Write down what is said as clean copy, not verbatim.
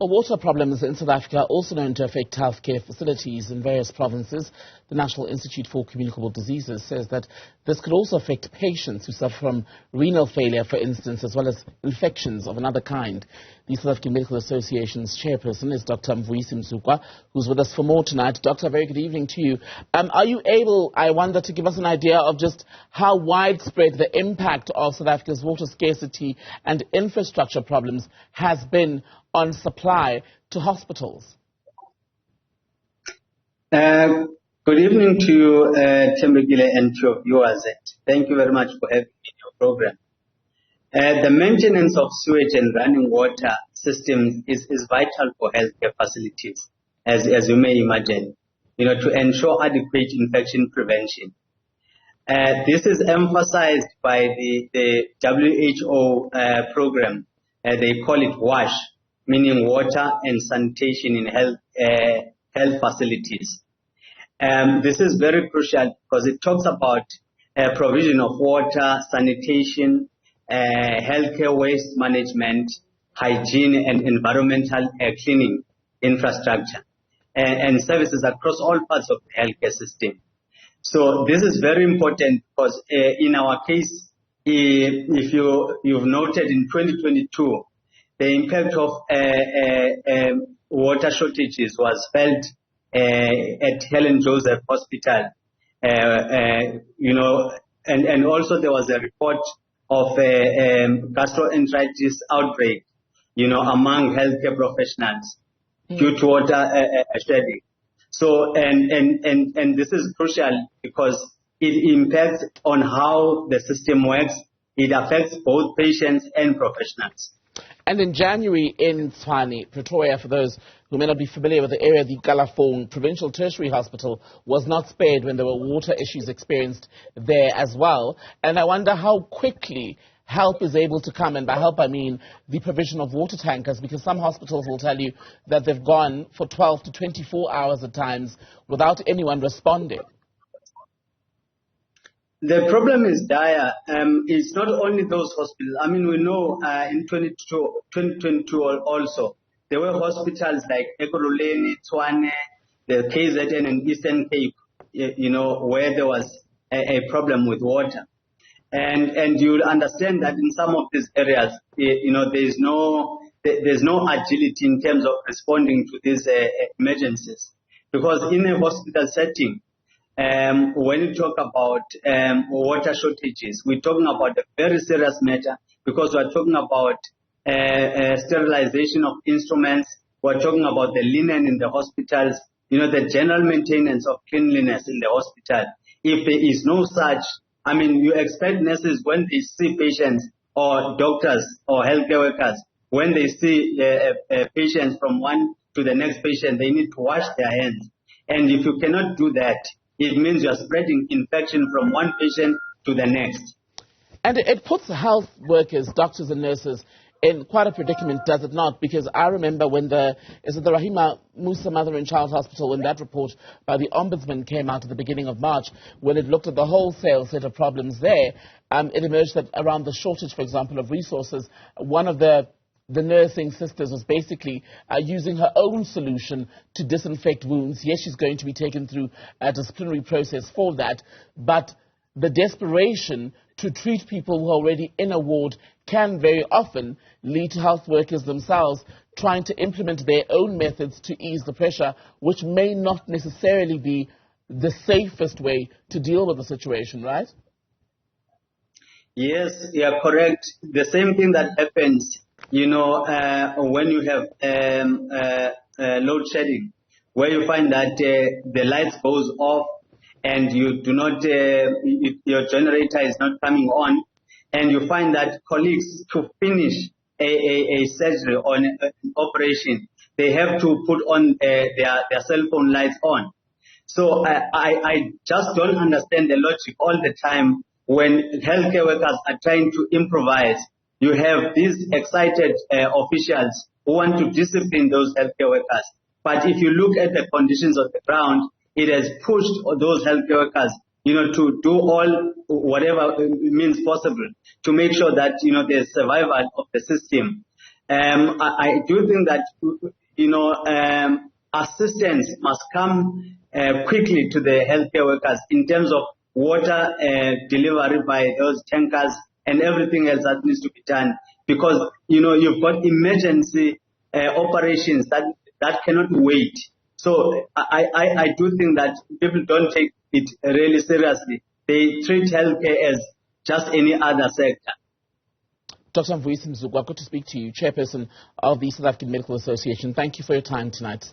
Well, water problems in South Africa are also known to affect healthcare facilities in various provinces. The National Institute for Communicable Diseases says that this could also affect patients who suffer from renal failure, for instance, as well as infections of another kind. The South African Medical Association's chairperson is Dr. Mvuyisi Mzukwa, who's with us for more tonight. Doctor, very good evening to you. Are you able, I wonder, to give us an idea of just how widespread the impact of South Africa's water scarcity and infrastructure problems has been on supply to hospitals? Good evening to you, Tembegile, and to your viewers. Thank you very much for having me in your program. The maintenance of sewage and running water systems is vital for healthcare facilities, as you may imagine, to ensure adequate infection prevention. This is emphasized by the WHO program. They call it WASH, meaning water and sanitation in health facilities. This is very crucial because it talks about provision of water, sanitation, healthcare waste management, hygiene and environmental cleaning infrastructure, and services across all parts of the healthcare system. So this is very important because in our case, if you've noted in 2022, the impact of water shortages was felt at Helen Joseph Hospital, and also there was a report of gastroenteritis outbreak, among healthcare professionals due to water shedding. So, and this is crucial because it impacts on how the system works. It affects both patients and professionals. And in January in Tshwane, Pretoria, for those who may not be familiar with the area, the Kalafong Provincial Tertiary Hospital was not spared when there were water issues experienced there as well. And I wonder how quickly help is able to come, and by help I mean the provision of water tankers, because some hospitals will tell you that they've gone for 12 to 24 hours at times without anyone responding. The problem is dire. It's not only those hospitals. I mean, we know in 2022 also, there were hospitals like Ekurhuleni, Tshwane, the KZN and Eastern Cape, where there was a problem with water. And you'll understand that in some of these areas, there's no agility in terms of responding to these emergencies. Because in a hospital setting, when you talk about water shortages, we're talking about a very serious matter because we're talking about sterilization of instruments. We're talking about the linen in the hospitals, the general maintenance of cleanliness in the hospital. If there is no such, I mean, you expect nurses when they see patients or doctors or healthcare workers, when they see patients from one to the next patient, they need to wash their hands. And if you cannot do that, it means you're spreading infection from one patient to the next. And it puts health workers, doctors and nurses in quite a predicament, does it not? Because I remember when the Rahima Musa Mother and Child Hospital, when that report by the Ombudsman came out at the beginning of March, when it looked at the wholesale set of problems there, it emerged that around the shortage, for example, of resources, one of the nursing sisters was basically using her own solution to disinfect wounds. Yes, she's going to be taken through a disciplinary process for that, but the desperation to treat people who are already in a ward can very often lead to health workers themselves trying to implement their own methods to ease the pressure, which may not necessarily be the safest way to deal with the situation, right? Yes, you are correct. The same thing that happens when you have load shedding, where you find that the lights goes off and you do not, your generator is not coming on, and you find that colleagues to finish a surgery or an operation, they have to put on their cell phone lights on. So I just don't understand the logic all the time when healthcare workers are trying to improvise. You have these excited officials who want to discipline those healthcare workers. But if you look at the conditions on the ground, it has pushed those healthcare workers, to do all whatever means possible to make sure that, there's survival of the system. I do think that, assistance must come quickly to the healthcare workers in terms of water delivery by those tankers and everything else that needs to be done. Because, you've got emergency operations that cannot wait. So I do think that people don't take it really seriously. They treat healthcare as just any other sector. Dr. Mvuyisi Mzukwa, good to speak to you, chairperson of the South African Medical Association. Thank you for your time tonight.